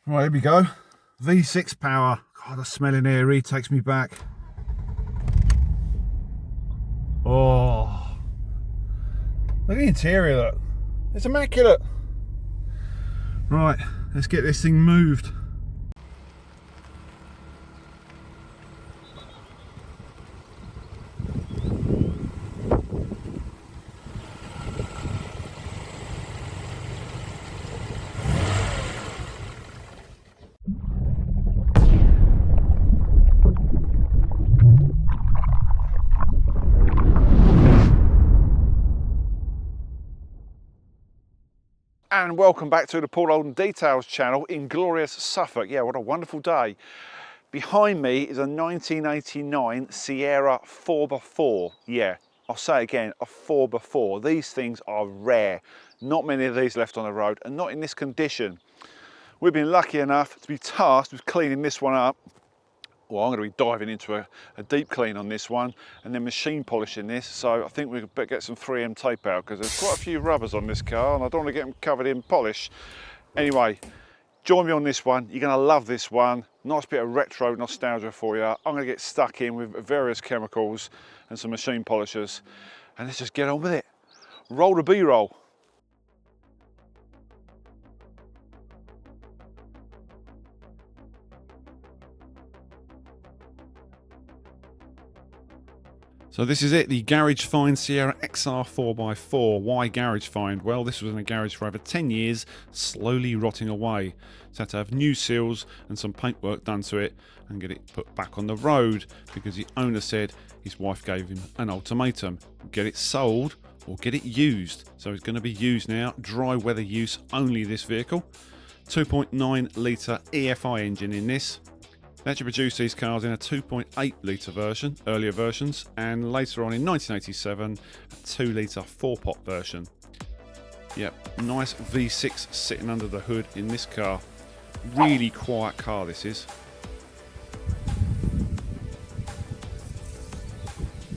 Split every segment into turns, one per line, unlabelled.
Right, here we go. V6 power. God, the smell in here really takes me back. Oh, look at the interior, look. It's immaculate. Right, let's get this thing moved. And welcome back to the Paul Holden Details channel in glorious Suffolk. Yeah, what a wonderful day. Behind me is a 1989 Sierra 4x4. Yeah, I'll say it again, a 4x4. These things are rare. Not many of these left on the road, and not in this condition. We've been lucky enough to be tasked with cleaning this one up. Well, I'm going to be diving into a deep clean on this one and then machine polishing this. So I think we better get some 3M tape out because there's quite a few rubbers on this car and I don't want to get them covered in polish. Anyway, join me on this one. You're going to love this one. Nice bit of retro nostalgia for you. I'm going to get stuck in with various chemicals and some machine polishers. And let's just get on with it. Roll the B-roll. So this is it, the Garage Find Sierra XR4x4. Why Garage Find? Well, this was in a garage for over 10 years, slowly rotting away. So had to have new seals and some paintwork done to it and get it put back on the road because the owner said his wife gave him an ultimatum. Get it sold or get it used. So it's going to be used now, dry weather use only this vehicle. 2.9 litre EFI engine in this. They actually produced these cars in a 2.8 litre version, earlier versions, and later on in 1987, a 2 litre 4-pot version. Yep, nice V6 sitting under the hood in this car. Really quiet car this is.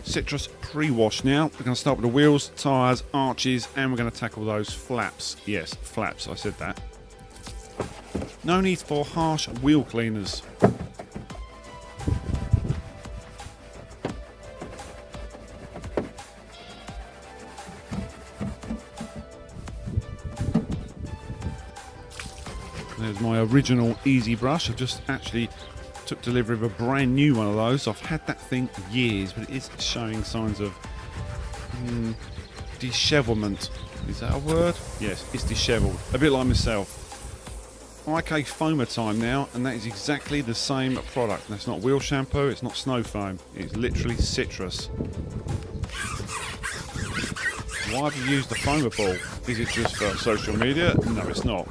Citrus pre-wash now. We're going to start with the wheels, tyres, arches, and we're going to tackle those flaps. Yes, flaps, I said that. No need for harsh wheel cleaners. There's my original easy brush. I just actually took delivery of a brand new one of those. I've had that thing years, but it is showing signs of dishevelment. Is that a word? Yes, it's dishevelled. A bit like myself. IK foamer time now, and that is exactly the same product. That's not wheel shampoo, it's not snow foam, it's literally citrus. Why have you used the foamer ball? Is it just for social media? No, it's not.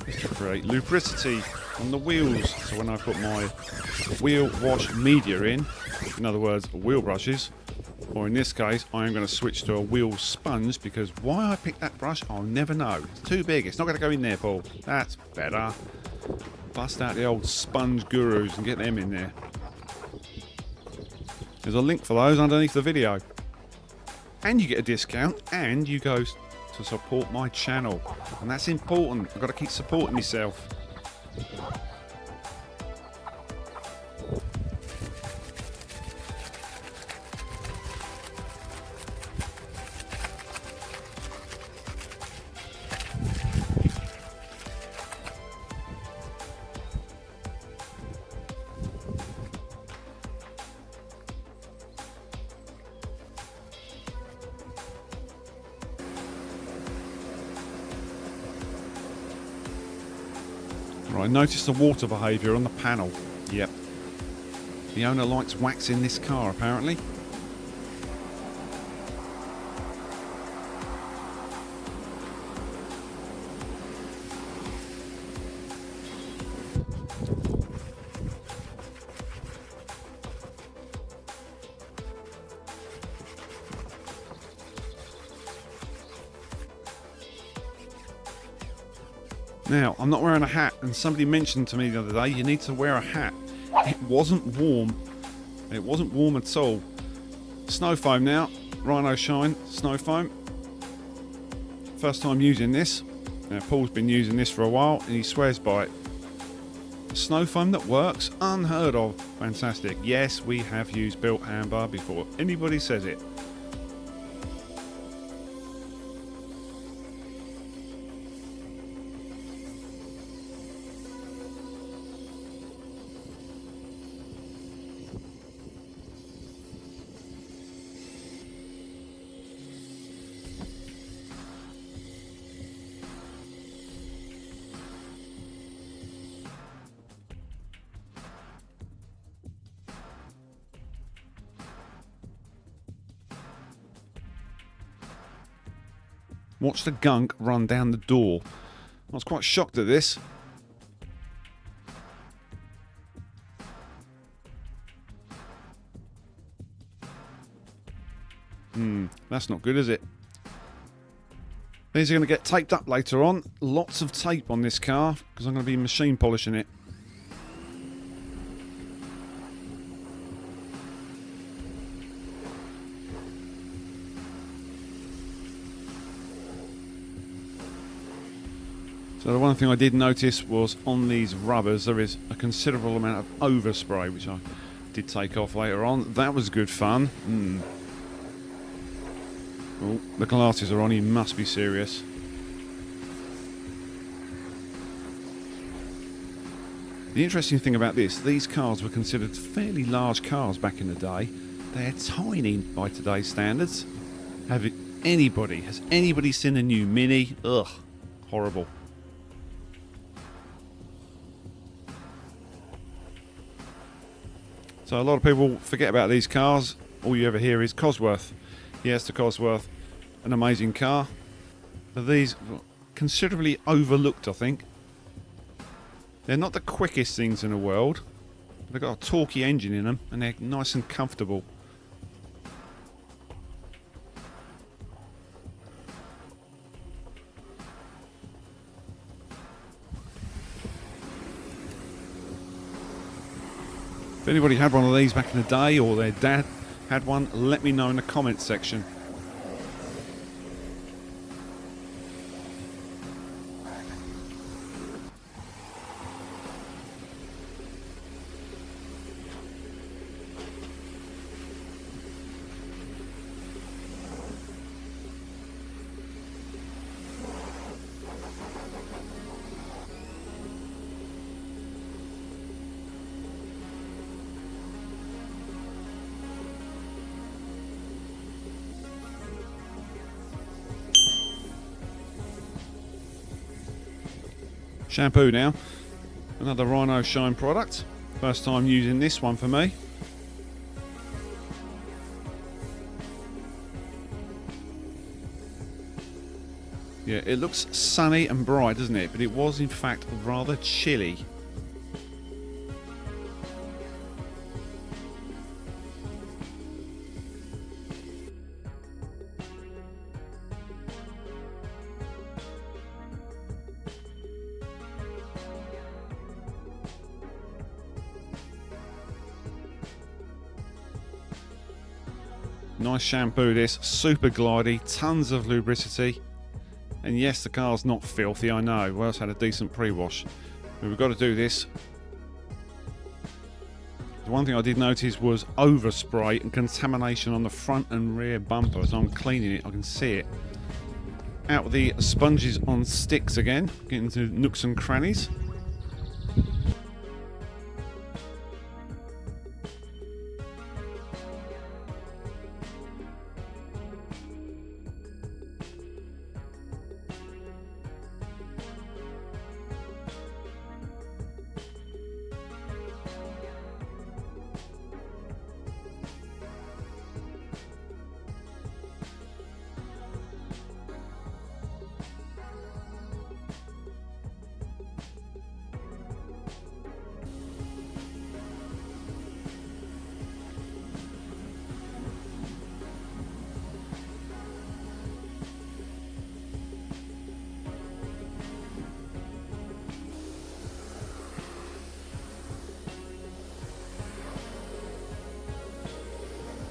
It's to create lubricity on the wheels. So when I put my wheel wash media in other words, wheel brushes, or in this case, I am going to switch to a wheel sponge because why I picked that brush, I'll never know. It's too big. It's not going to go in there, Paul. That's better. Bust out the old sponge gurus and get them in there. There's a link for those underneath the video. And you get a discount and you go to support my channel. And that's important. I've got to keep supporting myself. Right, notice the water behaviour on the panel. Yep. The owner likes wax in this car, apparently. Now, I'm not wearing a hat, and somebody mentioned to me the other day, you need to wear a hat. It wasn't warm. It wasn't warm at all. Snow foam now. Rhino Shine snow foam. First time using this. Now, Paul's been using this for a while, and he swears by it. snow foam that works, unheard of. Fantastic. Yes, we have used built amber before anybody says it. Watch the gunk run down the door. I was quite shocked at this. That's not good, is it? These are going to get taped up later on. Lots of tape on this car because I'm going to be machine polishing it. So the one thing I did notice was on these rubbers there is a considerable amount of overspray, which I did take off later on. That was good fun. Oh, the glasses are on, he must be serious. The interesting thing about this, these cars were considered fairly large cars back in the day. They're tiny by today's standards. Has anybody seen a new Mini? Ugh, horrible. So a lot of people forget about these cars. All you ever hear is Cosworth. Yes, the Cosworth, an amazing car. But these considerably overlooked, I think. They're not the quickest things in the world. They've got a torquey engine in them and they're nice and comfortable. If anybody had one of these back in the day or their dad had one, let me know in the comments section. Shampoo now, another Rhino Shine product. First time using this one for me. Yeah, it looks sunny and bright, doesn't it? But it was in fact rather chilly. Nice shampoo this, super glidey, tons of lubricity. And yes, the car's not filthy, I know. We also had a decent pre-wash. But we've got to do this. The one thing I did notice was overspray and contamination on the front and rear bumper. As I'm cleaning it, I can see it. Out with the sponges on sticks again, getting into nooks and crannies.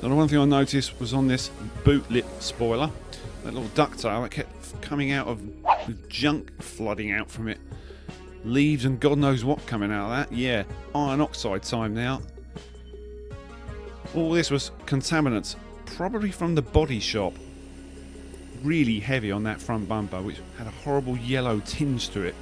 And the one thing I noticed was on this boot lip spoiler, that little ducktail that kept coming out of the junk flooding out from it. leaves and God knows what coming out of that. Yeah, iron oxide time now. All this was contaminants, probably from the body shop. Really heavy on that front bumper, which had a horrible yellow tinge to it.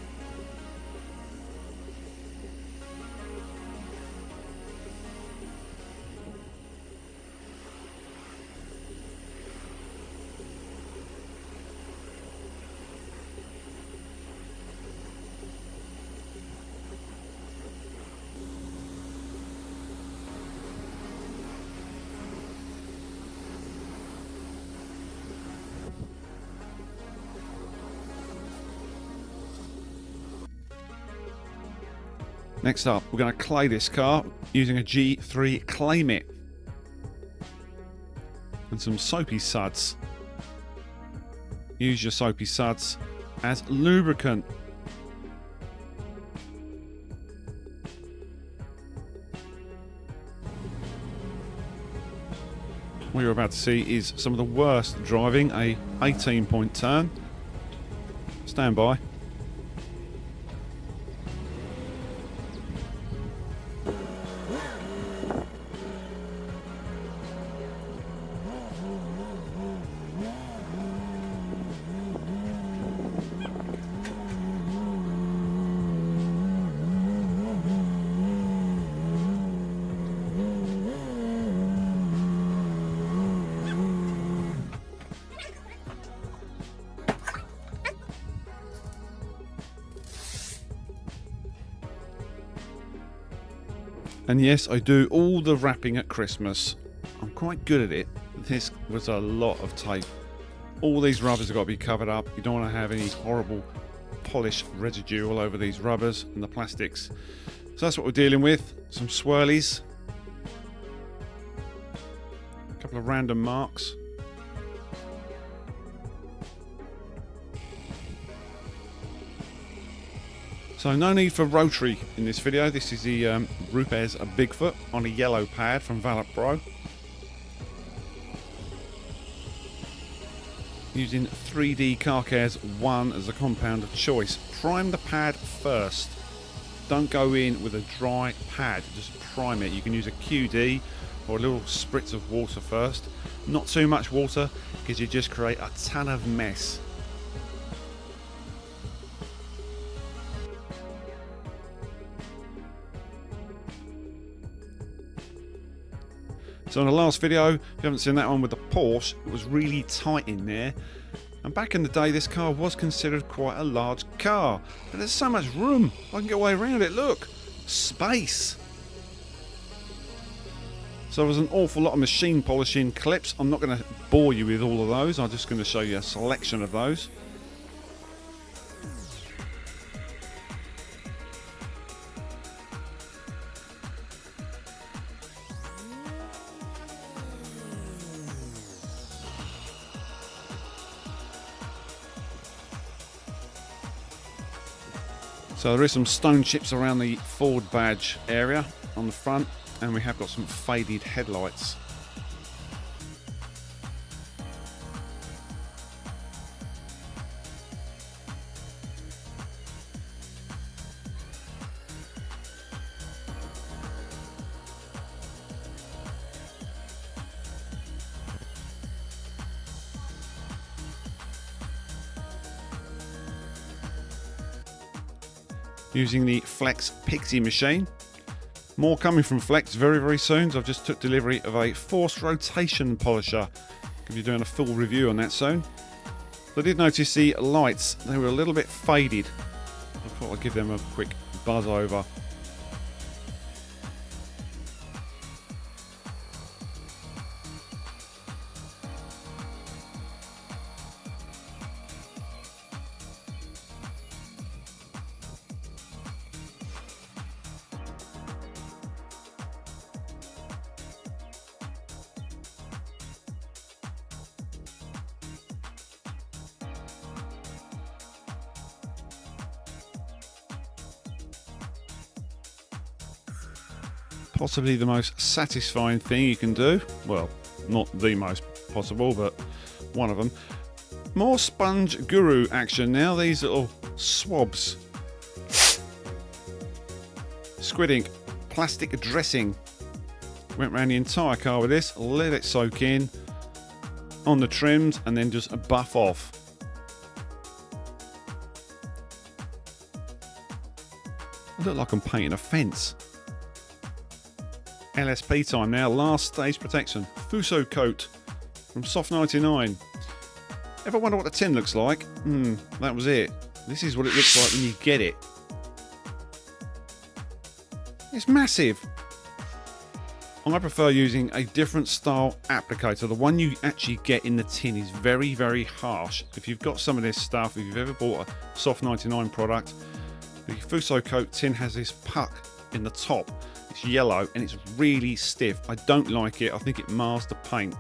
Next up, we're going to clay this car using a G3 clay mitt and some soapy suds. Use your soapy suds as lubricant. What you're about to see is some of the worst driving a 18-point turn. Stand by. And yes, I do all the wrapping at Christmas. I'm quite good at it. This was a lot of tape. All these rubbers have got to be covered up. You don't want to have any horrible polish residue all over these rubbers and the plastics. So that's what we're dealing with. Some swirlies. A couple of random marks. So no need for rotary in this video. This is the Rupes Bigfoot on a yellow pad from Valet Pro. Using 3D Car Care's 1 as a compound of choice. Prime the pad first. Don't go in with a dry pad, just prime it. You can use a QD or a little spritz of water first. Not too much water because you just create a ton of mess. So in the last video, if you haven't seen that one with the Porsche, it was really tight in there. And back in the day, this car was considered quite a large car. But there's so much room, I can get way around it, look. Space. So there was an awful lot of machine polishing clips. I'm not going to bore you with all of those, I'm just going to show you a selection of those. So there is some stone chips around the Ford badge area on the front, and we have got some faded headlights. Using the Flex Pixie machine. More coming from Flex very, very soon. So I've just took delivery of a forced rotation polisher. I'll be doing a full review on that soon. I did notice the lights, they were a little bit faded. I thought I'd give them a quick buzz over. Possibly the most satisfying thing you can do. Well, not the most possible, but one of them. More Sponge Guru action now. These little swabs. Squid ink, plastic dressing. Went around the entire car with this, let it soak in on the trims and then just buff off. I look like I'm painting a fence. LSP time now, last stage protection. Fuso coat from Soft 99. Ever wonder what the tin looks like? That was it. This is what it looks like when you get it. It's massive. I prefer using a different style applicator. The one you actually get in the tin is very, very harsh. If you've got some of this stuff, if you've ever bought a Soft 99 product, the Fuso coat tin has this puck in the top. It's yellow and it's really stiff. I don't like it. I think it mars the paint.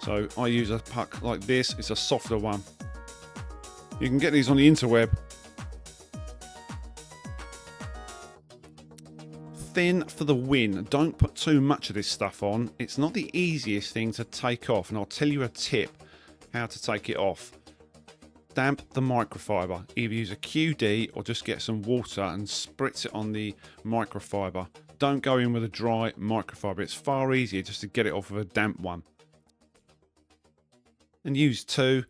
So I use a puck like this. It's a softer one. You can get these on the interweb. Thin for the win. Don't put too much of this stuff on. It's not the easiest thing to take off, and I'll tell you a tip how to take it off. Damp the microfiber. Either use a QD or just get some water and spritz it on the microfiber. Don't go in with a dry microfiber. It's far easier just to get it off with a damp one. And use two.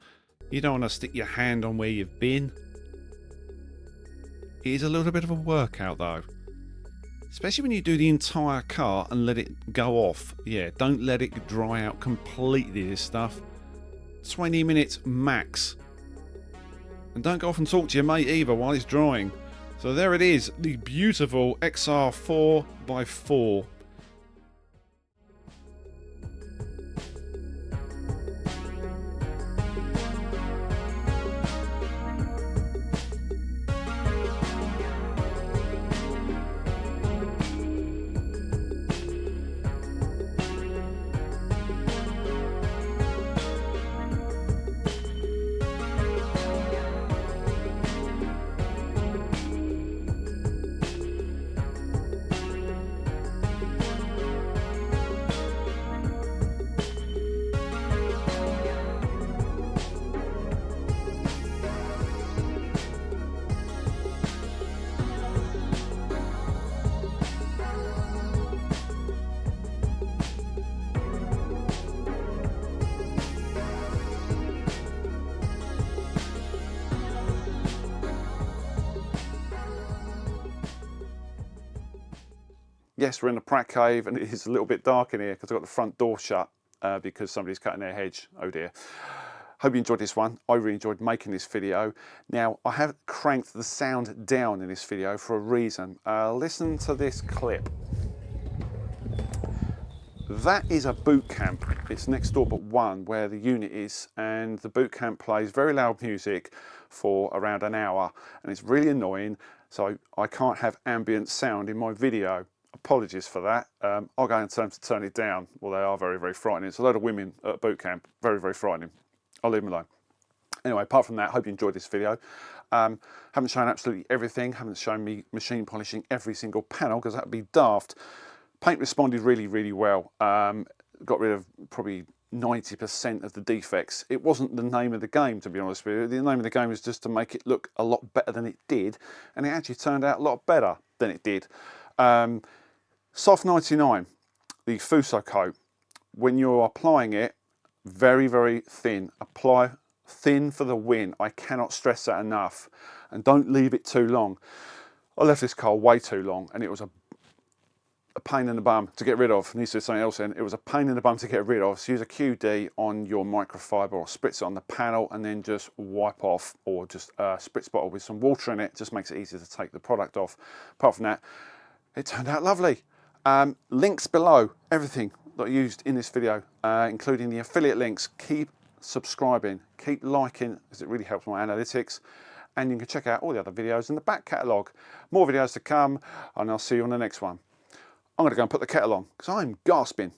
You don't want to stick your hand on where you've been. It is a little bit of a workout though. Especially when you do the entire car and let it go off. Yeah, don't let it dry out completely, this stuff. 20 minutes max. And don't go off and talk to your mate either while it's drying. So there it is, the beautiful XR4x4. Yes, we're in the Pratt cave and it is a little bit dark in here because I've got the front door shut because somebody's cutting their hedge. Oh dear. Hope you enjoyed this one. I really enjoyed making this video. Now, I have cranked the sound down in this video for a reason. Listen to this clip. That is a boot camp. It's next door but one where the unit is, and the boot camp plays very loud music for around an hour and it's really annoying, so I can't have ambient sound in my video. Apologies for that. I'll go and turn it down. Well, they are very, very frightening. It's a load of women at boot camp. Very, very frightening. I'll leave them alone. Anyway, apart from that, hope you enjoyed this video. Haven't shown absolutely everything. Haven't shown me machine polishing every single panel because that would be daft. Paint responded really, really well. Got rid of probably 90% of the defects. It wasn't the name of the game, to be honest with you. The name of the game was just to make it look a lot better than it did, and it actually turned out a lot better than it did. Soft 99, the Fuso coat, when you're applying it, very, very thin. Apply thin for the win. I cannot stress that enough. And don't leave it too long. I left this car way too long and it was a pain in the bum to get rid of. Needs to do something else in. It was a pain in the bum to get rid of. So use a QD on your microfiber or spritz it on the panel and then just wipe off, or just spritz bottle with some water in it. Just makes it easier to take the product off. Apart from that, it turned out lovely. Links below, everything that I used in this video, including the affiliate links. Keep subscribing, keep liking, as it really helps my analytics. And you can check out all the other videos in the back catalogue. More videos to come, and I'll see you on the next one. I'm going to go and put the kettle on because I'm gasping.